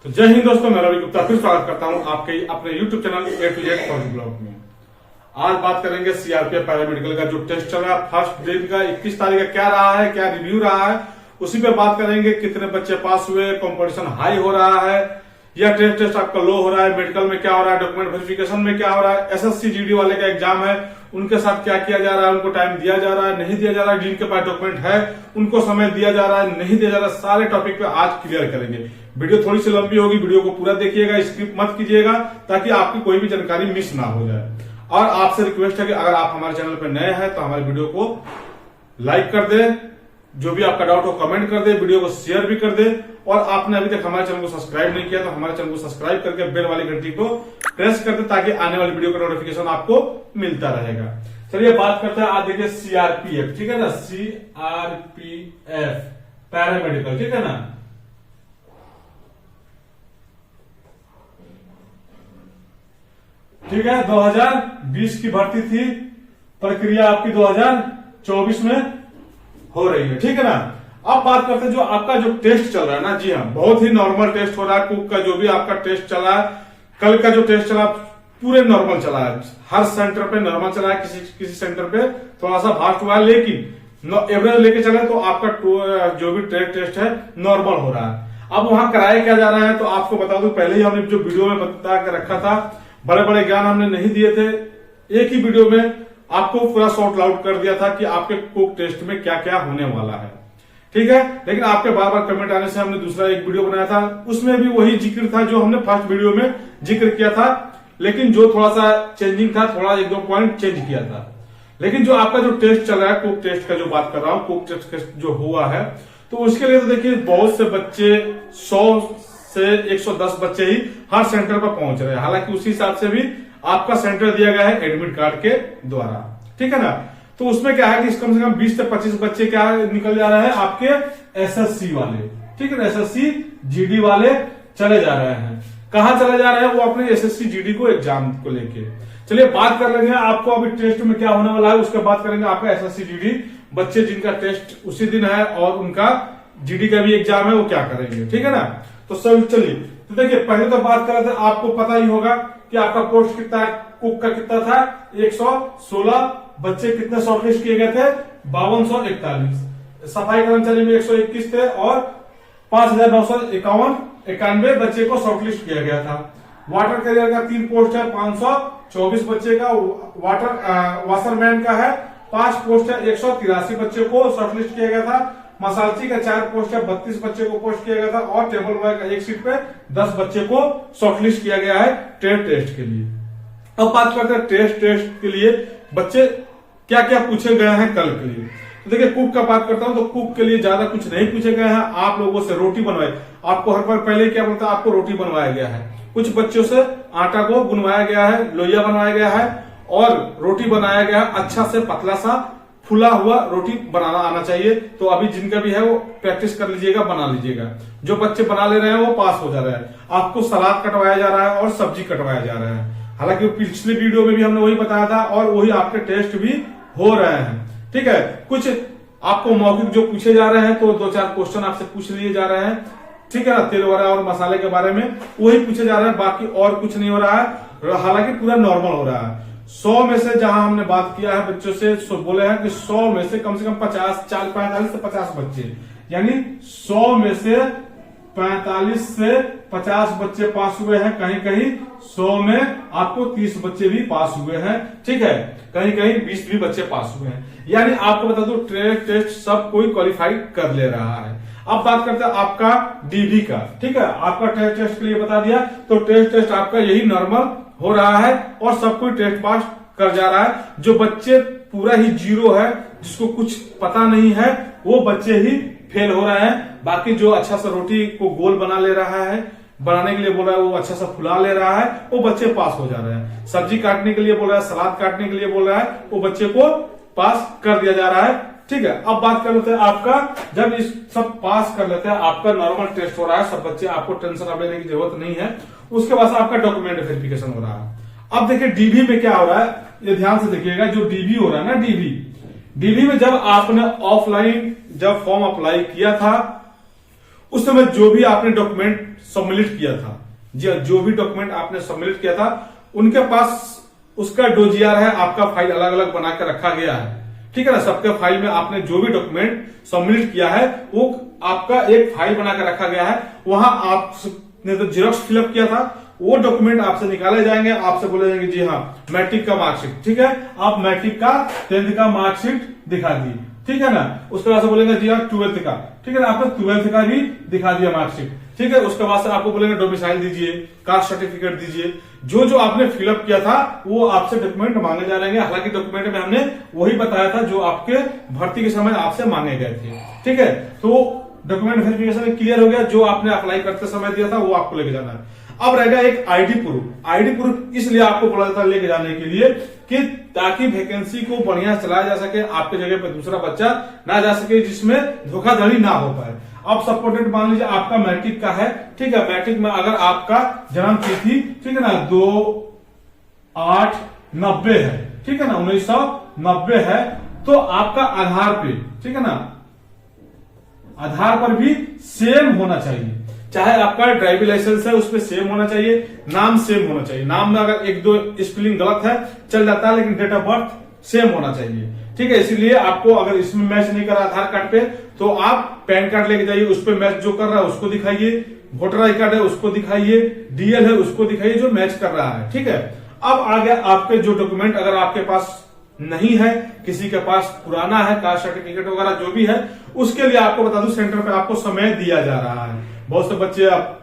तो जय हिंद दोस्तों, मैं रवि गुप्ता फिर स्वागत करता हूं आपके अपने YouTube channel A to Z फौजी ब्लॉग में। आज बात करेंगे सीआरपीएफ पैरामेडिकल का जो टेस्ट चल रहा है फर्स्ट दिन का 21 तारीख का क्या रहा है, क्या रिव्यू रहा है, उसी पे बात करेंगे। कितने बच्चे पास हुए, कंपटीशन हाई हो रहा है या टेस्ट आपका लो हो रहा है, मेडिकल में क्या हो रहा है, डॉक्यूमेंट वेरिफिकेशन में क्या हो रहा है, एसएससी जीडी वाले का एग्जाम है उनके साथ क्या किया जा रहा है, उनको टाइम दिया जा रहा है नहीं दिया जा रहा है, जिनके पास डॉक्यूमेंट है उनको समय दिया जा रहा है नहीं दिया जा रहा है, सारे टॉपिक पे आज क्लियर करेंगे। वीडियो थोड़ी सी लंबी होगी, वीडियो को पूरा देखिएगा, स्किप मत कीजिएगा ताकि आपकी कोई भी जानकारी मिस ना हो जाए। और आपसे रिक्वेस्ट है कि अगर आप हमारे चैनल पर नए हैं तो हमारे वीडियो को लाइक कर दे, जो भी आपका डाउट हो कमेंट कर दे, वीडियो को शेयर भी कर दे। और आपने अभी तक हमारे चैनल को सब्सक्राइब नहीं किया तो हमारे चैनल को सब्सक्राइब करके बेल वाली घंटी को प्रेस कर दे ताकि आने वाली वीडियो का नोटिफिकेशन आपको मिलता रहेगा। चलिए बात करते हैं। आज देखिए सीआरपीएफ, ठीक है ना, सीआरपीएफ पैरामेडिकल, ठीक है ना। ठीक है, 2020 की भर्ती थी, प्रक्रिया आपकी 2024 में हो रही है, ठीक है ना। अब बात करते हैं जो आपका जो टेस्ट चल रहा है ना, जी हाँ, बहुत ही नॉर्मल टेस्ट हो रहा है। कुक का जो भी आपका टेस्ट चला है, कल का जो टेस्ट चला पूरे नॉर्मल चला है, हर सेंटर पे नॉर्मल चला है, किसी सेंटर पे थोड़ा सा फास्ट हुआ है, लेकिन एवरेज लेके चले तो आपका जो भी टेस्ट है नॉर्मल हो रहा है। अब वहां कराया क्या जा रहा है तो आपको बता दूं, पहले ही हमने जो वीडियो में बता के रखा था, बड़े बड़े ज्ञान हमने नहीं दिए थे, एक ही वीडियो में आपको पूरा शॉर्ट आउट कर दिया था कि आपके कुक टेस्ट में क्या क्या होने वाला है, ठीक है। लेकिन आपके बार बार कमेंट आने से हमने दूसरा एक वीडियो बनाया था, उसमें भी वही जिक्र था जो हमने फर्स्ट वीडियो में जिक्र किया था, लेकिन जो थोड़ा सा चेंजिंग था, थोड़ा एक दो पॉइंट चेंज किया था। लेकिन जो आपका जो टेस्ट चल रहा है, कुक टेस्ट का जो बात कर रहा हूं, कुक टेस्ट जो हुआ है, तो उसके लिए तो देखिए बहुत से बच्चे 100 से 110 बच्चे ही हर सेंटर पर पहुंच रहे हैं। हालांकि उसी हिसाब से भी आपका सेंटर दिया गया है एडमिट कार्ड के द्वारा, ठीक है ना। तो उसमें क्या है कि कम से कम 20 से 25 बच्चे क्या निकल जा रहे हैं आपके एसएससी वाले, ठीक है ना, एसएससी जीडी वाले चले जा रहे हैं। कहां चले जा रहे हैं वो अपने एसएससी जीडी को एग्जाम को लेके। चलिए बात कर लेंगे आपको अभी टेस्ट में क्या होने वाला है, उसके बाद करेंगे आपका एसएससी जीडी बच्चे जिनका टेस्ट उसी दिन है और उनका जीडी का भी एग्जाम है वो क्या करेंगे, ठीक है ना। तो सब चलिए, तो देखिए पहले तो बात कर रहे थे, आपको पता ही होगा कि आपका पोस्ट कितना है, कुक का कितना था, 116 बच्चे कितने शॉर्टलिस्ट किए गए थे, 5241। सफाई कर्मचारी में 121 थे और 5991 बच्चे को शॉर्टलिस्ट किया गया था। वाटर कैरियर का 3 पोस्ट है, 524 बच्चे का वाशरमैन का है 5 पोस्ट है, 183 बच्चे को शॉर्टलिस्ट किया गया था। मसालची का 4 पोस्ट है, 32 बच्चे को पोस्ट किया गया था और टेबल बॉय का 1 सीट पे 10 बच्चे को शॉर्टलिस्ट किया गया है टेस्ट के लिए। अब बात करते हैं टेस्ट के लिए बच्चे क्या क्या पूछे गए हैं कल के लिए। तो देखिए कुक का बात करता हूं तो कुक के लिए ज्यादा कुछ नहीं पूछे गए हैं। आप लोगों से रोटी बनवाई, आपको हर बार पहले क्या बोलता है, आपको रोटी बनवाया गया है। कुछ बच्चों से आटा को गुनवाया गया है, लोहिया बनवाया गया है और रोटी बनाया गया है। अच्छा से पतला सा फुला हुआ रोटी बनाना आना चाहिए। तो अभी जिनका भी है वो प्रैक्टिस कर लीजिएगा, बना लीजिएगा। जो बच्चे बना ले रहे हैं वो पास हो जा रहे हैं। आपको सलाद कटवाया जा रहा है और सब्जी कटवाया जा रहा है। हालांकि पिछले वीडियो में भी हमने वही बताया था और वही आपके टेस्ट भी हो रहे हैं, ठीक है। कुछ आपको मौखिक जो पूछे जा रहे हैं तो 2-4 क्वेश्चन आपसे पूछ लिए जा रहे हैं, ठीक है ना, तेल वगैरह और मसाले के बारे में वही पूछे जा रहे हैं, बाकी और कुछ नहीं हो रहा है। हालांकि पूरा नॉर्मल हो रहा है। 100 में से जहां हमने बात किया है बच्चों से, बोले हैं कि 100 में से कम 45 से 50 बच्चे, यानी 100 में से 45 से 50 बच्चे पास हुए हैं। कहीं कहीं 100 में आपको 30 बच्चे भी पास हुए हैं, ठीक है, कहीं कहीं 20 भी बच्चे पास हुए हैं। यानी आपको बता दो टेस्ट सब कोई क्वालिफाई कर ले रहा है। अब बात करते हैं आपका डीडी का, ठीक है। आपका टेस्ट के लिए बता दिया, तो टेस्ट आपका यही नॉर्मल हो रहा है और सब कोई टेस्ट पास कर जा रहा है। जो बच्चे पूरा ही जीरो है, जिसको कुछ पता नहीं है, वो बच्चे ही फेल हो रहे हैं। बाकी जो अच्छा सा रोटी को गोल बना ले रहा है, बनाने के लिए बोल रहा है, वो अच्छा सा फुला ले रहा है, वो बच्चे पास हो जा रहे हैं। सब्जी काटने के लिए बोल रहा है, सलाद काटने के लिए बोल रहा है, वो बच्चे को पास कर दिया जा रहा है, ठीक है। अब बात कर लेते हैं आपका, जब इस सब पास कर लेते हैं, आपका नॉर्मल टेस्ट हो रहा है, सब बच्चे, आपको टेंशन अब लेने की जरूरत नहीं है। उसके बाद आपका डॉक्यूमेंट वेरिफिकेशन हो रहा है। अब देखिए डीबी में क्या हो रहा है, ये ध्यान से देखिएगा। जो डीबी हो रहा है ना, डीबी में जब आपने ऑफलाइन जब फॉर्म अप्लाई किया था उस समय जो भी आपने डॉक्यूमेंट सबमिट किया था, जो भी डॉक्यूमेंट आपने सबमिट किया था, उनके पास उसका डोजीआर है, आपका फाइल अलग अलग बना के रखा गया है, ठीक है ना। सबके फाइल में आपने जो भी डॉक्यूमेंट सबमिट किया है वो आपका एक फाइल बना के रखा गया है। वहां आपने तो जेरॉक्स फिलअप किया था, वो डॉक्यूमेंट आपसे निकाले जाएंगे, आपसे बोले जाएंगे जी हाँ मैट्रिक का मार्कशीट, ठीक है, आप मैट्रिक का 10th का मार्कशीट दिखा दी, ठीक है ना। उसके बाद से बोलेंगे जी हाँ 12th का, ठीक है ना, आपने 12th का भी दिखा दिया मार्कशीट, ठीक है। उसके बाद से आपको बोलेंगे डोमिसाइल दीजिए, कास्ट सर्टिफिकेट दीजिए, जो जो आपने फिलअप किया था वो आपसे डॉक्यूमेंट मांगे जा रहे हैं। हालांकि डॉक्यूमेंट में हमने वही बताया था जो आपके भर्ती के समय आपसे मांगे गए थे, ठीक है। तो डॉक्यूमेंट वेरिफिकेशन क्लियर हो गया, जो आपने अप्लाई करते समय दिया था वो आपको लेके जाना है। अब रहेगा एक आईडी प्रूफ। आईडी प्रूफ इसलिए आपको बोला जाता है लेके जाने के लिए कि ताकि वैकेंसी को बढ़िया चलाया जा सके, आपके जगह पे दूसरा बच्चा ना जा सके जिसमें धोखाधड़ी ना हो पाए। अब सपोर्टेड मान लीजिए आपका मैट्रिक का है, ठीक है, मैट्रिक में अगर आपका जन्म तिथि, ठीक है ना, 2/8/90 है, ठीक है ना, 1990 है, तो आपका आधार पे, ठीक है ना, आधार पर भी सेम होना चाहिए। चाहे आपका ड्राइविंग लाइसेंस है उसपे सेम होना चाहिए, नाम सेम होना चाहिए। नाम में अगर एक दो स्पेलिंग गलत है चल जाता है, लेकिन डेट ऑफ बर्थ सेम होना चाहिए, ठीक है। इसीलिए आपको अगर इसमें मैच नहीं कर रहा आधार कार्ड पे तो आप पैन कार्ड लेके जाइए, उस पर मैच जो कर रहा है उसको दिखाइए, वोटर आई कार्ड है उसको दिखाइए, डीएल है उसको दिखाइए जो मैच कर रहा है, ठीक है। अब आ गया आपके जो डॉक्यूमेंट अगर आपके पास नहीं है, किसी के पास पुराना है, कास्ट सर्टिफिकेट वगैरह जो भी है, उसके लिए आपको बता दूं सेंटर पे आपको समय दिया जा रहा है। बहुत से बच्चे आप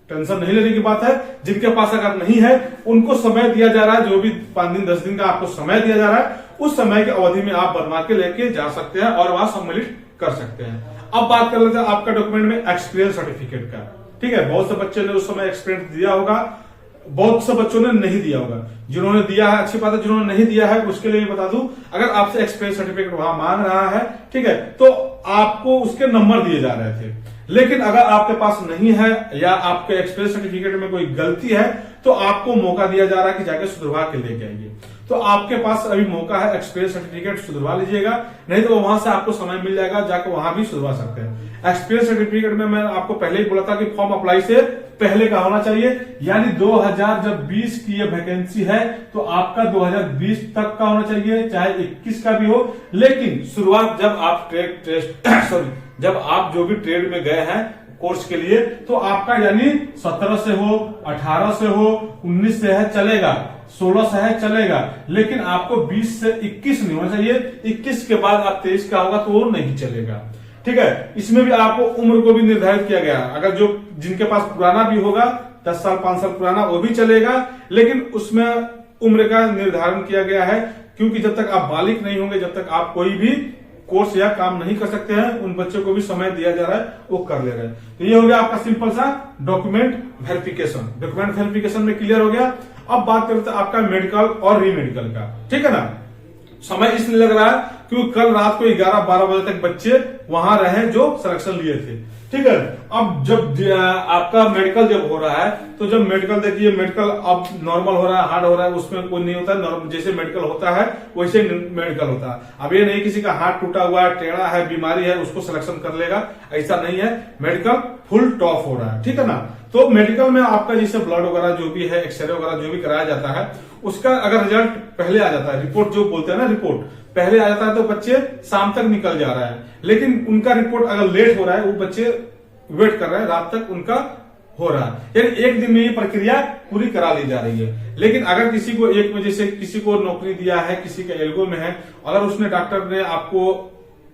टेंशन नहीं लेने की बात है, जिनके पास अगर नहीं है उनको समय दिया जा रहा है, जो भी 5 दिन 10 दिन का आपको समय दिया जा रहा है, उस समय की अवधि में आप बनवा के लेके जा सकते हैं और वहां सम्मिलित कर सकते हैं। अब बात कर लेते हैं आपका डॉक्यूमेंट में एक्सपीरियंस सर्टिफिकेट का, ठीक है। बहुत से बच्चे ने उस समय एक्सपीरियंस दिया होगा, बहुत से बच्चों ने नहीं दिया होगा। जिन्होंने दिया है अच्छी बात है, जिन्होंने नहीं दिया है उसके लिए बता दूं, अगर आपसे एक्सपीरियंस सर्टिफिकेट वहां मांग रहा है, ठीक है, तो आपको उसके नंबर दिए जा रहे थे। लेकिन अगर आपके पास नहीं है या आपके एक्सपीरियंस सर्टिफिकेट में कोई गलती है तो आपको मौका दिया जा रहा है कि जाके सुधरवा के लेके आइए। तो आपके पास अभी मौका है, एक्सपीरियंस सर्टिफिकेट सुधरवा लीजिएगा, नहीं तो वहां से आपको समय मिल जाएगा, जाकर वहां भी सुधरवा सकते हैं। एक्सपीरियंस सर्टिफिकेट में मैं आपको पहले ही बोला था कि फॉर्म अप्लाई से पहले का होना चाहिए, यानी 2020 की ये वैकेंसी है तो आपका 2020 तक का होना चाहिए, चाहे 21 का भी हो। लेकिन शुरुआत जब आप जब आप जो भी ट्रेड में गए हैं कोर्स के लिए, तो आपका यानी 17 से हो, 18 से हो, 19 से है चलेगा, 16 से है चलेगा, लेकिन आपको 20 से 21 नहीं होना चाहिए। 21 के बाद आप 23 का होगा तो वो नहीं चलेगा, ठीक है। इसमें भी आपको उम्र को भी निर्धारित किया गया, अगर जो जिनके पास पुराना भी होगा 10 साल 5 साल पुराना वो भी चलेगा, लेकिन उसमें उम्र का निर्धारण किया गया है, क्योंकि जब तक आप बालिग नहीं होंगे, जब तक आप कोई भी कोर्स या काम नहीं कर सकते हैं, उन बच्चों को भी समय दिया जा रहा है, वो कर ले रहे हैं। तो ये हो गया आपका सिंपल सा डॉक्यूमेंट वेरिफिकेशन। डॉक्यूमेंट वेरिफिकेशन में क्लियर हो गया। अब बात करते हैं आपका मेडिकल और रीमेडिकल का, ठीक है ना। समय इसलिए लग रहा है क्योंकि कल रात को 11-12 बजे तक बच्चे वहां रहे जो सिलेक्शन लिए थे, ठीक है। अब जब आपका मेडिकल जब हो रहा है, तो जब मेडिकल देखिए, मेडिकल अब नॉर्मल हो रहा है, हार्ड हो रहा है, उसमें कोई नहीं होता है, जैसे मेडिकल होता है वैसे मेडिकल होता है। अब ये नहीं किसी का हाथ टूटा हुआ है, टेढ़ा है, बीमारी है, उसको सिलेक्शन कर लेगा, ऐसा नहीं है। मेडिकल फुल टॉप हो रहा है, ठीक है ना। तो मेडिकल में आपका जैसे ब्लड वगैरह जो भी है, एक्सरे वगैरह जो भी कराया जाता है, उसका अगर रिजल्ट पहले आ जाता है, रिपोर्ट जो बोलते हैं ना, रिपोर्ट पहले आ जाता है, तो बच्चे शाम तक निकल जा रहा है। लेकिन उनका रिपोर्ट अगर लेट हो रहा है, वो बच्चे वेट कर रहे हैं, रात तक उनका हो रहा है, यानी एक दिन में ये प्रक्रिया पूरी करा ली जा रही है। लेकिन अगर किसी को एक में, जैसे किसी को नौकरी दिया है, किसी के एल्गो में है, अगर उसने डॉक्टर ने आपको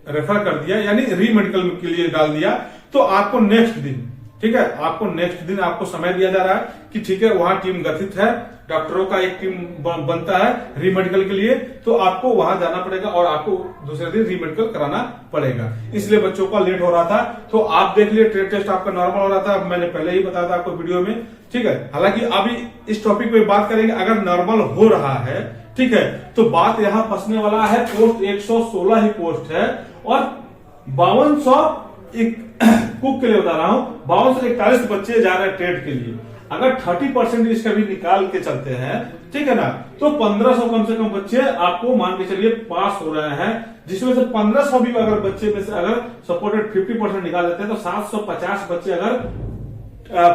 रेफर कर दिया, यानी री मेडिकल के लिए डाल दिया, तो आपको नेक्स्ट दिन, ठीक है, आपको नेक्स्ट दिन आपको समय दिया जा रहा है कि ठीक है वहां टीम गठित है, डॉक्टरों का एक टीम बनता है री मेडिकल के लिए, तो आपको वहां जाना पड़ेगा और आपको दूसरे दिन री मेडिकल कराना पड़ेगा। इसलिए बच्चों का लेट हो रहा था। तो आप देख लिए ट्रेड टेस्ट आपका नॉर्मल हो रहा था, मैंने पहले ही बताया था आपको वीडियो में, ठीक है। हालांकि अभी इस टॉपिक पे बात करेंगे, अगर नॉर्मल हो रहा है, ठीक है, तो बात यहां फंसने वाला है। पोस्ट 116 ही पोस्ट है और 5200 कुक के लिए बता रहा हूं, 5241 बच्चे जा रहे हैं ट्रेड के लिए। अगर 30% इसका भी निकाल के चलते हैं, ठीक है ना, तो 1500 कम से कम बच्चे आपको मान के चलिए पास हो रहे हैं, जिसमें से 1500 भी अगर बच्चे में से अगर सपोर्टेड 50% निकाल देते हैं तो 750 बच्चे अगर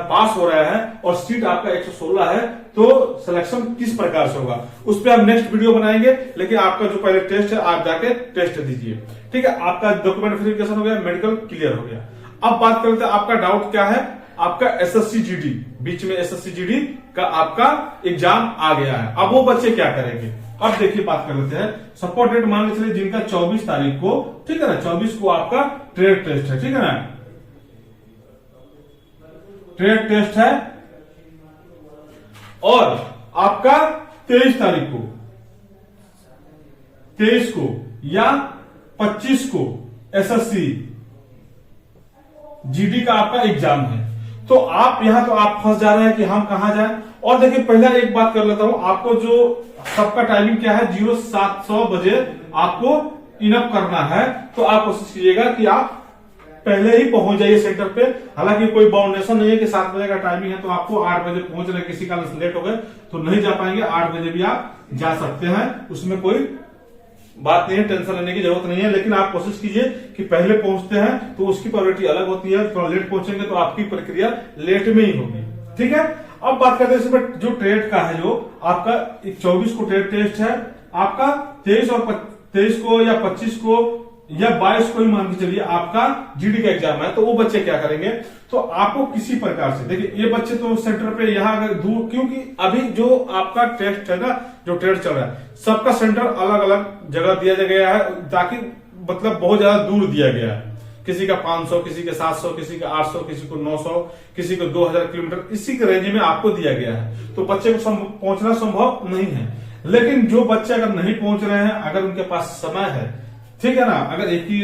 पास हो रहे हैं और सीट आपका 116 है, तो सिलेक्शन किस प्रकार से होगा उस पर हम नेक्स्ट वीडियो बनाएंगे। लेकिन आपका जो पहले टेस्ट है आप जाके टेस्ट दीजिए, ठीक है। आपका डॉक्यूमेंट वेरिफिकेशन हो गया, मेडिकल क्लियर हो गया। अब बात करते हैं आपका डाउट क्या है, आपका एसएससी जीडी, बीच में एसएससी जीडी का आपका एग्जाम आ गया है, अब वो बच्चे क्या करेंगे। अब देखिए बात कर लेते हैं, सपोर्ट डेट मान के चलिए जिनका 24 तारीख को, ठीक है ना, 24 को आपका ट्रेड टेस्ट है, ठीक है ना, ट्रेड टेस्ट है, और आपका 23 तारीख को, 23 को या 25 को एसएससी जीडी का आपका एग्जाम है। तो आप यहां तो आप फंस जा रहे हैं कि हम कहां जाएं। और देखिए पहले एक बात कर लेता हूं, आपको जो सबका टाइमिंग क्या है, 0700 बजे आपको इनअप करना है। तो आप कोशिश कीजिएगा कि आप पहले ही पहुंच जाइए सेंटर पे। हालांकि कोई बाउंडेशन नहीं है कि 7 बजे का टाइमिंग है तो आपको 8 बजे पहुंच रहे, किसी कारण से लेट हो गए तो नहीं जा पाएंगे, 8 बजे भी आप जा सकते हैं, उसमें कोई बात नहीं है, टेंशन लेने की जरूरत नहीं है। लेकिन आप कोशिश कीजिए कि पहले पहुंचते हैं तो उसकी प्रायोरिटी अलग होती है, थोड़ा लेट पहुंचेंगे तो आपकी प्रक्रिया लेट में ही होगी, ठीक है। अब बात करते हैं इसमें जो ट्रेड का है, जो आपका 24 को ट्रेड टेस्ट है, आपका 23 को या 25 को या 22 को ही मान के चलिए आपका जीडी का एग्जाम है। तो वो बच्चे क्या करेंगे, तो आपको किसी प्रकार से देखिए, ये बच्चे तो सेंटर पे यहाँ अगर दूर, क्योंकि अभी जो आपका टेस्ट है ना, जो ट्रेड चल रहा है, सबका सेंटर अलग अलग जगह दिया गया है, ताकि मतलब बहुत ज्यादा दूर दिया गया है। किसी का 500, किसी का 700, किसी का 800, किसी को 900, किसी को 2000 किलोमीटर, इसी के रेंज में आपको दिया गया है। तो बच्चे को पहुंचना संभव नहीं है। लेकिन जो बच्चे अगर नहीं पहुंच रहे हैं, अगर उनके पास समय है, ठीक है ना, अगर एक ही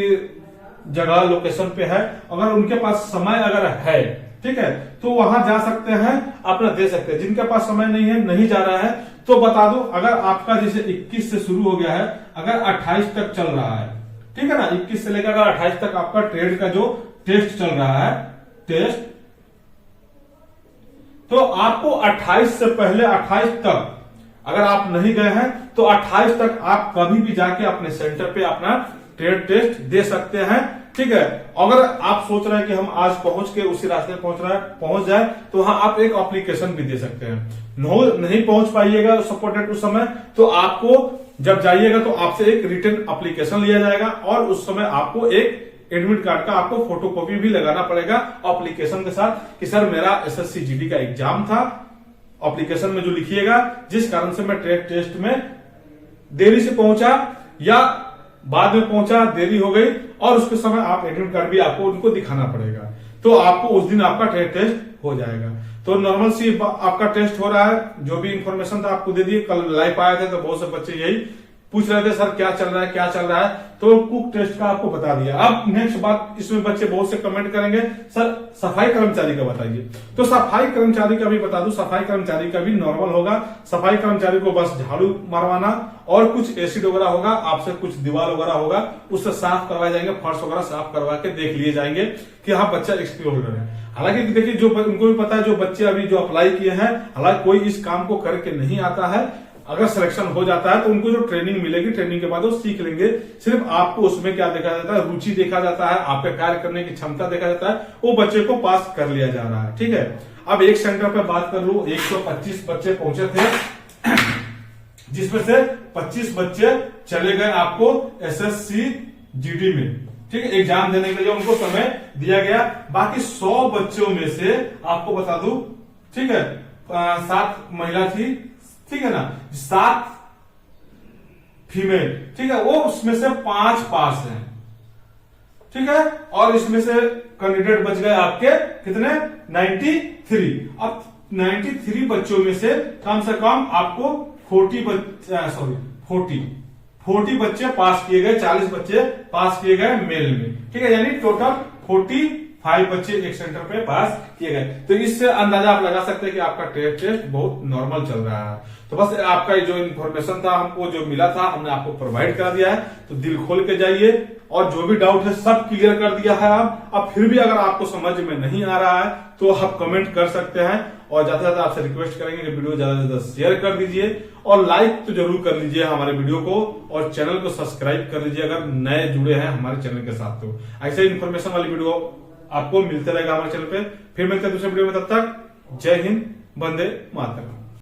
जगह लोकेशन पे है, अगर उनके पास समय अगर है, ठीक है, तो वहां जा सकते हैं, अपना दे सकते हैं। जिनके पास समय नहीं है, नहीं जा रहा है, तो बता दो, अगर आपका जैसे 21 से शुरू हो गया है, अगर 28 तक चल रहा है, ठीक है ना, 21 से लेकर 28 तक आपका ट्रेड का जो टेस्ट चल रहा है, टेस्ट, तो आपको 28 से पहले 28 तक अगर आप नहीं गए हैं तो 28 तक आप कभी भी जाके अपने सेंटर पे अपना ट्रेड टेस्ट दे सकते हैं, ठीक है। अगर आप सोच रहे हैं कि हम आज पहुंच के उसी रास्ते पहुंच जाए, तो वहां आप एक एप्लीकेशन भी दे सकते हैं। नहीं पहुंच पाइएगा सपोर्टेड उस समय, तो आपको जब जाइएगा तो आपसे एक रिटन एप्लीकेशन लिया जाएगा, और उस समय आपको एक एडमिट कार्ड का आपको फोटोकॉपी भी लगाना पड़ेगा एप्लीकेशन के साथ, कि सर मेरा एसएससी जीडी का एग्जाम था। एप्लीकेशन में जो लिखिएगा, जिस कारण से मैं ट्रेड टेस्ट में देरी से पहुंचा या बाद में पहुंचा, देरी हो गई, और उसके समय आप एडमिट कार्ड भी आपको उनको दिखाना पड़ेगा। तो आपको उस दिन आपका ट्रेड टेस्ट हो जाएगा। तो नॉर्मल सी आपका टेस्ट हो रहा है, जो भी इंफॉर्मेशन था आपको दे दिए। कल लाइव आए थे तो बहुत से बच्चे यही पूछ रहे थे, सर क्या चल रहा है, क्या चल रहा है, तो कुक टेस्ट का आपको बता दिया। अब नेक्स्ट बात, इसमें बच्चे बहुत से कमेंट करेंगे, सर सफाई कर्मचारी का बताइए। तो सफाई कर्मचारी का भी बता दूं, सफाई कर्मचारी का भी नॉर्मल होगा। सफाई कर्मचारी को बस झाड़ू मारवाना और कुछ एसिड वगैरह होगा, आपसे कुछ दीवार वगैरह होगा, उससे साफ करवाए जाएंगे, फर्श वगैरह साफ करवा के देख लिए जाएंगे कि हाँ बच्चा एक्सप्लोर है। हालांकि देखिए, जो उनको भी पता है, जो बच्चे अभी जो अप्लाई किए हैं, हालांकि कोई इस काम को करके नहीं आता है, अगर सिलेक्शन हो जाता है तो उनको जो ट्रेनिंग मिलेगी, ट्रेनिंग के बाद वो सीख लेंगे। सिर्फ आपको उसमें क्या देखा जाता है, रुचि देखा जाता है, आपके कार्य करने की क्षमता देखा जाता है, वो बच्चे को पास कर लिया जा रहा है, ठीक है। अब एक सेंटर पे बात कर लू, 125 बच्चे पहुंचे थे, जिसमें से 25 बच्चे चले गए आपको एसएससी जीडी में, ठीक है, एग्जाम देने के लिए उनको समय दिया गया। बाकी 100 बच्चों में से आपको बता दूं, ठीक है, 7 महिला थी, ठीक है ना, 7 फीमेल, ठीक है, वो उसमें से 5 पास हैं, ठीक है। और इसमें से कैंडिडेट बच गए आपके कितने, 93। अब 93 बच्चों में से कम आपको 40 बच्चे पास किए गए, 40 बच्चे पास किए गए मेल में, ठीक है, यानी टोटल 45 बच्चे एक सेंटर पे पास किए गए। तो इससे अंदाजा आप लगा सकते हैं कि आपका ट्रेड टेस्ट बहुत नॉर्मल चल रहा है। तो बस आपका जो इन्फॉर्मेशन था, हमको जो मिला था, हमने आपको प्रोवाइड करा दिया है। तो दिल खोल के जाइए, और जो भी डाउट है सब क्लियर कर दिया है। अब फिर भी अगर आपको समझ में नहीं आ रहा है तो आप कमेंट कर सकते हैं, और ज्यादा से ज्यादा आपसे रिक्वेस्ट करेंगे कि वीडियो ज्यादा से ज्यादा शेयर कर दीजिए और लाइक तो जरूर कर लीजिए हमारे वीडियो को, और चैनल को सब्सक्राइब कर लीजिए अगर नए जुड़े हैं हमारे चैनल के साथ। तो ऐसे इन्फॉर्मेशन वाली वीडियो आपको मिलते रहेगा हमारे चैनल पे। फिर मिलते हैं दूसरे वीडियो में, तब तक जय हिंद, वंदे मातरम।